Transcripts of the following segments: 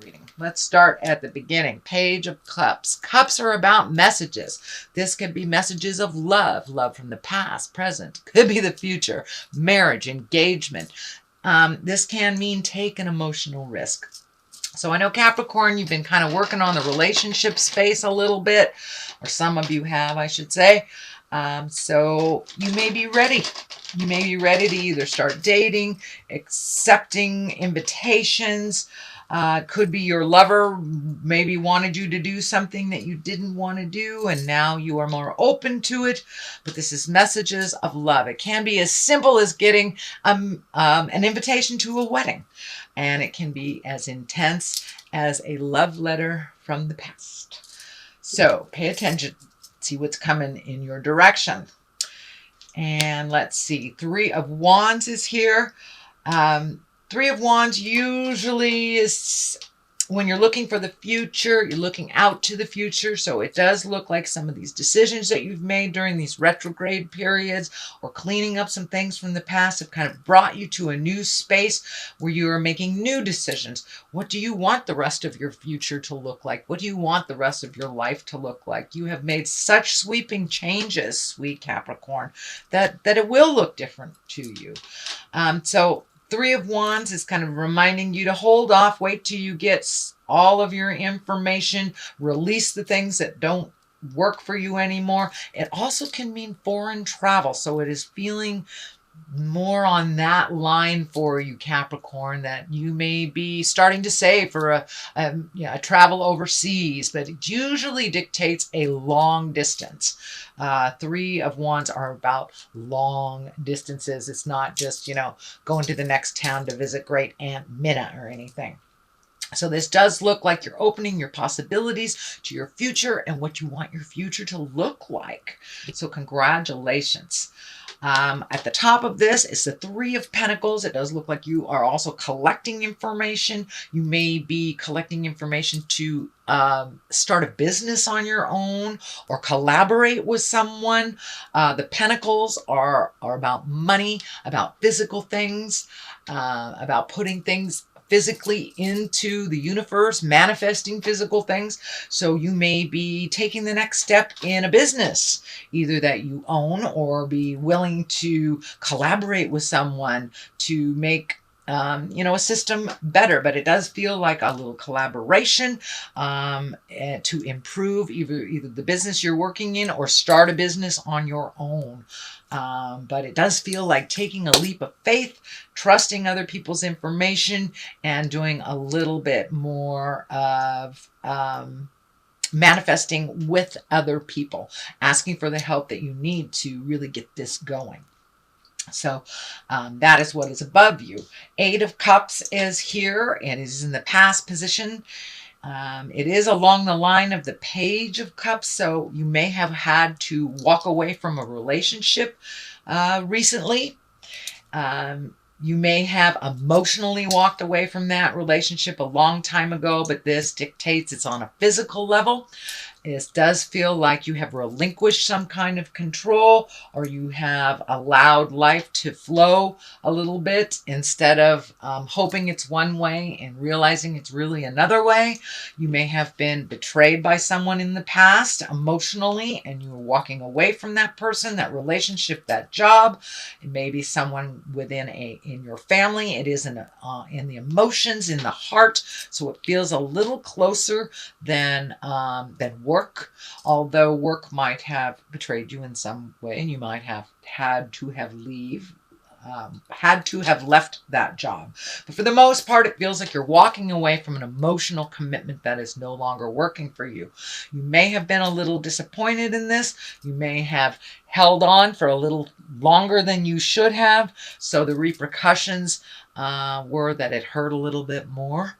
reading. Let's start at the beginning. Page of Cups. Cups are about messages. This could be messages of love, love from the past, present, could be the future, marriage, engagement. This can mean take an emotional risk. So I know Capricorn, you've been kind of working on the relationship space a little bit, or some of you have, I should say. So you may be ready. You may be ready to either start dating, accepting invitations. Could be your lover maybe wanted you to do something that you didn't want to do, and now you are more open to it. But this is messages of love. It can be as simple as getting an invitation to a wedding, and it can be as intense as a love letter from the past. So pay attention. See what's coming in your direction. And let's see, 3 of Wands is here. 3 of Wands usually is when you're looking for the future, you're looking out to the future. So it does look like some of these decisions that you've made during these retrograde periods or cleaning up some things from the past have kind of brought you to a new space where you are making new decisions. What do you want the rest of your future to look like? What do you want the rest of your life to look like? You have made such sweeping changes, sweet Capricorn, that it will look different to you. So 3 of Wands is kind of reminding you to hold off, wait till you get all of your information, release the things that don't work for you anymore. It also can mean foreign travel. So it is feeling more on that line for you, Capricorn, that you may be starting to save for a travel overseas, but it usually dictates a long distance. 3 of Wands are about long distances. It's not just, going to the next town to visit great Aunt Minna or anything. So this does look like you're opening your possibilities to your future and what you want your future to look like. So congratulations. At the top of this is the 3 of Pentacles. It does look like you are also collecting information. You may be collecting information to start a business on your own or collaborate with someone. The Pentacles are about money, about physical things, about putting things physically into the universe, manifesting physical things. So you may be taking the next step in a business, either that you own or be willing to collaborate with someone to make a system better. But it does feel like a little collaboration to improve either the business you're working in or start a business on your own. But it does feel like taking a leap of faith, trusting other people's information, and doing a little bit more of manifesting with other people, asking for the help that you need to really get this going. So that is what is above you. 8 of Cups is here and is in the past position. It is along the line of the Page of Cups, so you may have had to walk away from a relationship recently. You may have emotionally walked away from that relationship a long time ago, but this dictates it's on a physical level. It does feel like you have relinquished some kind of control, or you have allowed life to flow a little bit instead of hoping it's one way and realizing it's really another way. You may have been betrayed by someone in the past emotionally, and you are walking away from that person, that relationship, that job. It may be someone in your family. It is in the emotions, in the heart. So it feels a little closer than work, although work might have betrayed you in some way, and you might have had to have left that job. But for the most part, it feels like you're walking away from an emotional commitment that is no longer working for you. You may have been a little disappointed in this. You may have held on for a little longer than you should have. So the repercussions were that it hurt a little bit more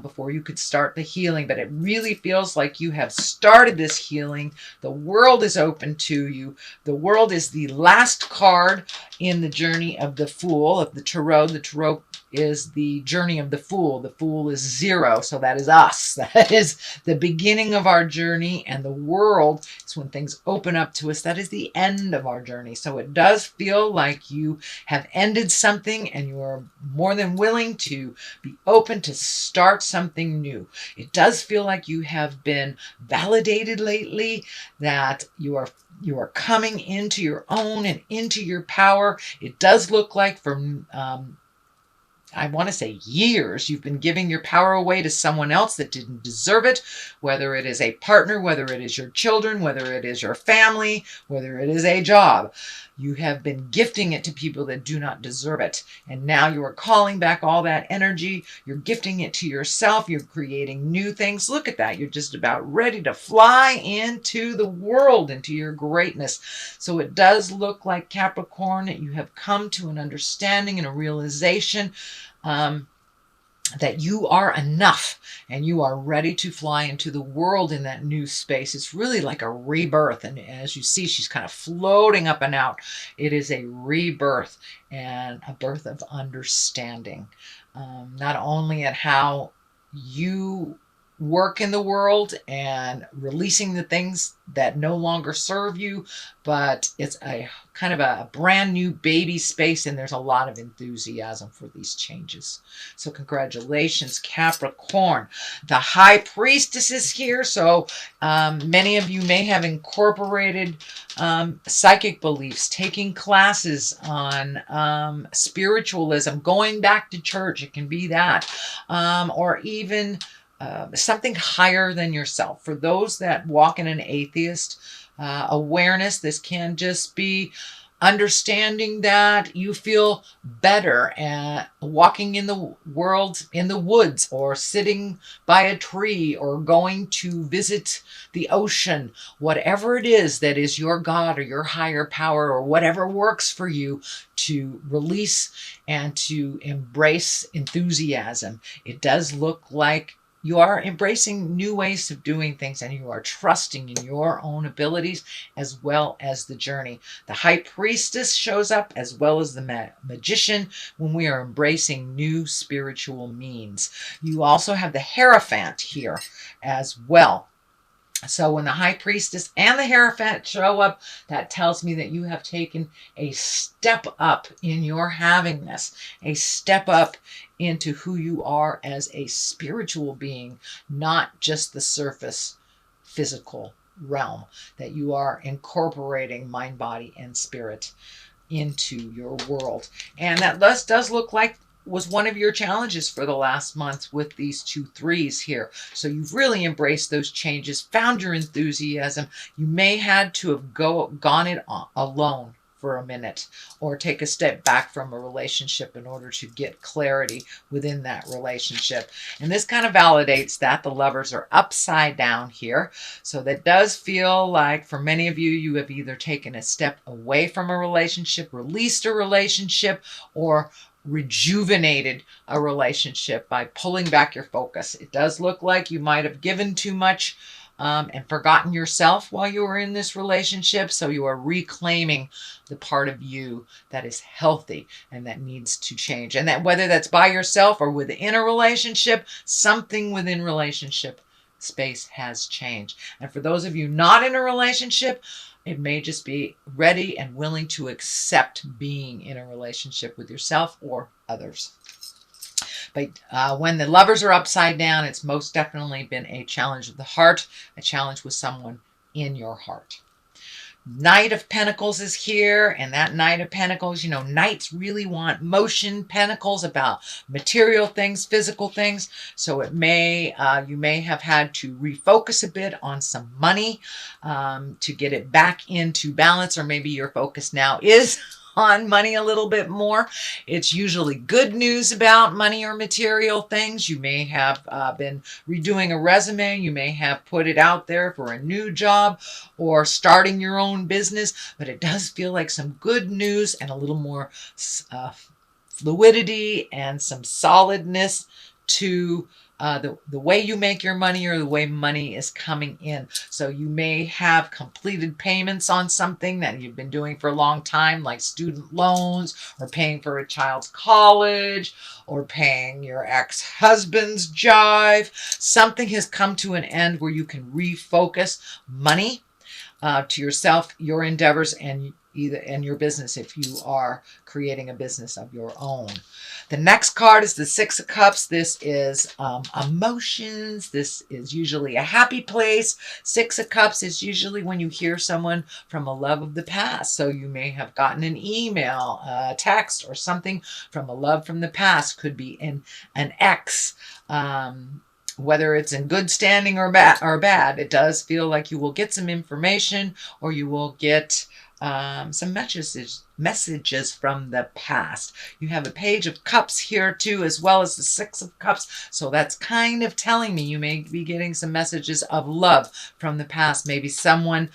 before you could start the healing. But it really feels like you have started this healing. The world is open to you. The world is the last card in the journey of the Fool, of the Tarot. The Tarot is the journey of the Fool. The Fool is 0, so that is us. That is the beginning of our journey, and the World is when things open up to us. That is the end of our journey. So it does feel like you have ended something, and you are more than willing to be open to start something new. It does feel like you have been validated lately, that you are coming into your own and into your power. It does look like from I want to say years, you've been giving your power away to someone else that didn't deserve it, whether it is a partner, whether it is your children, whether it is your family, whether it is a job. You have been gifting it to people that do not deserve it. And now you are calling back all that energy. You're gifting it to yourself. You're creating new things. Look at that. You're just about ready to fly into the world, into your greatness. So it does look like, Capricorn, that you have come to an understanding and a realization that you are enough, and you are ready to fly into the world in that new space. It's really like a rebirth. And as you see, she's kind of floating up and out. It is a rebirth and a birth of understanding, not only at how you work in the world and releasing the things that no longer serve you, but it's a kind of a brand new baby space, and there's a lot of enthusiasm for these changes. So congratulations, Capricorn. The High Priestess is here, so many of you may have incorporated psychic beliefs, taking classes on spiritualism, going back to church. It can be that, or even something higher than yourself. For those that walk in an atheist awareness, this can just be understanding that you feel better walking in the world, in the woods, or sitting by a tree, or going to visit the ocean. Whatever it is that is your God or your higher power, or whatever works for you, to release and to embrace enthusiasm. It does look like you are embracing new ways of doing things, and you are trusting in your own abilities as well as the journey. The High Priestess shows up, as well as the Magician, when we are embracing new spiritual means. You also have the Hierophant here as well. So when the High Priestess and the Hierophant show up, that tells me that you have taken a step up in your havingness, a step up into who you are as a spiritual being, not just the surface physical realm, that you are incorporating mind, body, and spirit into your world. And that does look like was one of your challenges for the last month with these 2 3s here. So you've really embraced those changes, found your enthusiasm. You may had to have gone it alone for a minute, or take a step back from a relationship in order to get clarity within that relationship. And this kind of validates that the Lovers are upside down here. So that does feel like, for many of you, you have either taken a step away from a relationship, released a relationship, or rejuvenated a relationship by pulling back your focus. It does look like you might have given too much and forgotten yourself while you were in this relationship. So you are reclaiming the part of you that is healthy and that needs to change. And that whether that's by yourself or within a relationship, something within relationship space has changed. And for those of you not in a relationship, it may just be ready and willing to accept being in a relationship with yourself or others. But when the Lovers are upside down, it's most definitely been a challenge of the heart, a challenge with someone in your heart. Knight of Pentacles is here, and that Knight of Pentacles, you know, Knights really want motion. Pentacles about material things, physical things. So it may, you may have had to refocus a bit on some money to get it back into balance, or maybe your focus now is on money a little bit more. It's usually good news about money or material things. You may have been redoing a resume. You may have put it out there for a new job or starting your own business, but it does feel like some good news and a little more fluidity and some solidness to the way you make your money or the way money is coming in. So you may have completed payments on something that you've been doing for a long time, like student loans or paying for a child's college or paying your ex-husband's jive. Something has come to an end where you can refocus money to yourself, your endeavors, and your business if you are creating a business of your own. The next card is the Six of Cups. This is emotions. This is usually a happy place. Six of Cups is usually when you hear someone from a love of the past. So you may have gotten an email, a text, or something from a love from the past. Could be an ex. Whether it's in good standing or bad, it does feel like you will get some information, or you will get some messages from the past. You have a Page of Cups here too, as well as the Six of Cups. So that's kind of telling me you may be getting some messages of love from the past. Maybe someone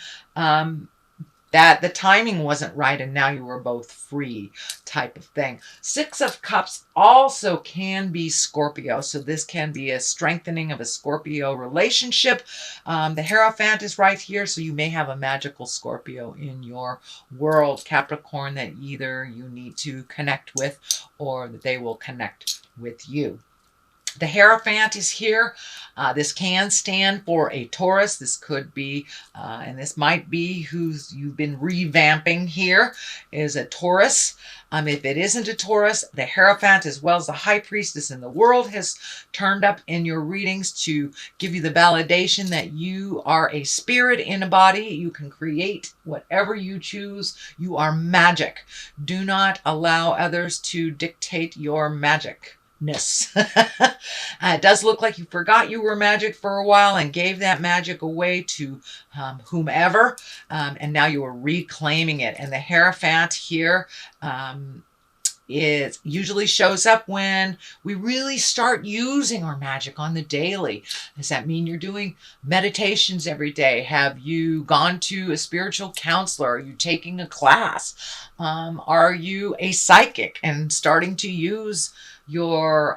that the timing wasn't right and now you were both free, type of thing. Six of Cups also can be Scorpio. So this can be a strengthening of a Scorpio relationship. The Hierophant is right here. So you may have a magical Scorpio in your world, Capricorn, that either you need to connect with or that they will connect with you. The Hierophant is here. This can stand for a Taurus. This could be, and this might be who you've been revamping here, is a Taurus. If it isn't a Taurus, the Hierophant, as well as the High Priestess in the world, has turned up in your readings to give you the validation that you are a spirit in a body. You can create whatever you choose. You are magic. Do not allow others to dictate your magic. It does look like you forgot you were magic for a while and gave that magic away to whomever, and now you are reclaiming it. And the Hierophant here it usually shows up when we really start using our magic on the daily. Does that mean you're doing meditations every day? Have you gone to a spiritual counselor? Are you taking a class? Are you a psychic and starting to use your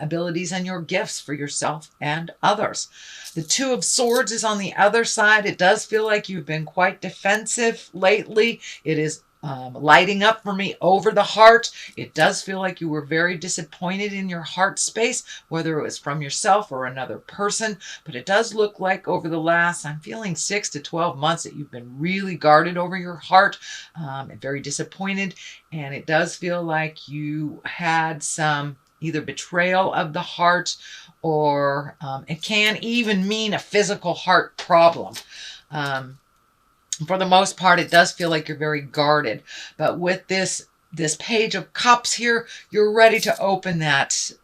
abilities and your gifts for yourself and others? The Two of Swords is on the other side. It does feel like you've been quite defensive lately. It is lighting up for me over the heart. It does feel like you were very disappointed in your heart space, whether it was from yourself or another person. But it does look like over the last, I'm feeling 6 to 12 months, that you've been really guarded over your heart and very disappointed. And it does feel like you had some either betrayal of the heart, or it can even mean a physical heart problem. For the most part, it does feel like you're very guarded. But with this Page of Cups here, you're ready to open that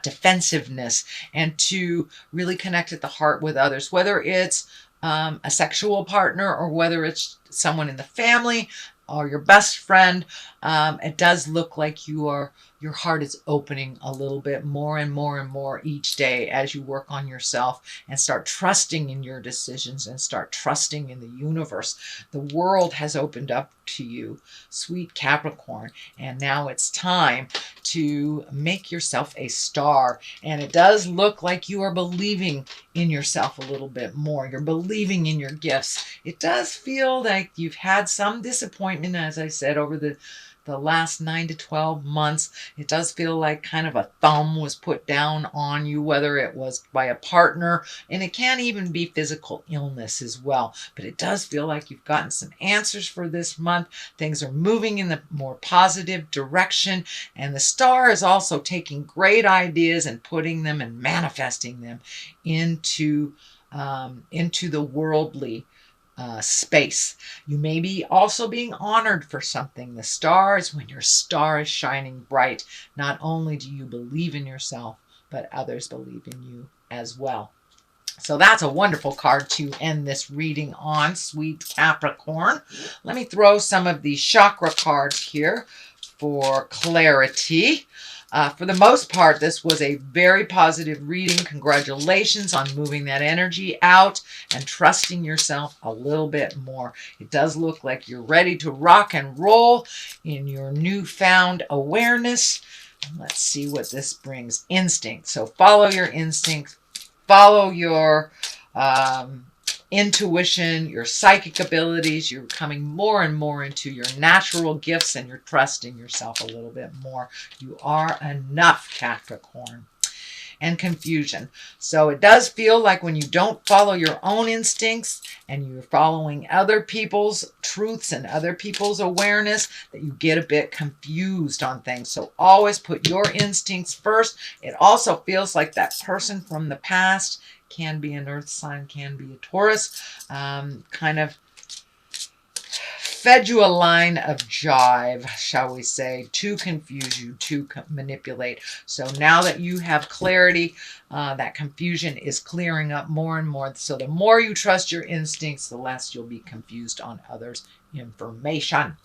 defensiveness and to really connect at the heart with others, whether it's a sexual partner or whether it's someone in the family or your best friend. It does look like your heart is opening a little bit more and more and more each day as you work on yourself and start trusting in your decisions and start trusting in the universe. The world has opened up to you, sweet Capricorn, and now it's time to make yourself a star. And it does look like you are believing in yourself a little bit more. You're believing in your gifts. It does feel like you've had some disappointment, as I said, over the last 9 to 12 months. It does feel like kind of a thumb was put down on you, whether it was by a partner, and it can even be physical illness as well. But it does feel like you've gotten some answers for this month. Things are moving in the more positive direction, and the star is also taking great ideas and putting them and manifesting them into the worldly space. You may be also being honored for something. The stars, when your star is shining bright, not only do you believe in yourself, but others believe in you as well. So that's a wonderful card to end this reading on, sweet Capricorn. Let me throw some of the chakra cards here for clarity. For the most part, this was a very positive reading. Congratulations on moving that energy out and trusting yourself a little bit more. It does look like you're ready to rock and roll in your newfound awareness. Let's see what this brings. Instinct. So follow your instinct. Follow your intuition, your psychic abilities. You're coming more and more into your natural gifts, and you're trusting yourself a little bit more. You are enough, Capricorn. And confusion. So it does feel like when you don't follow your own instincts and you're following other people's truths and other people's awareness, that you get a bit confused on things. So always put your instincts first. It also feels like that person from the past, can be an earth sign, can be a Taurus, kind of fed you a line of jive, shall we say, to confuse you, to manipulate. So now that you have clarity, that confusion is clearing up more and more. So the more you trust your instincts, the less you'll be confused on others' information.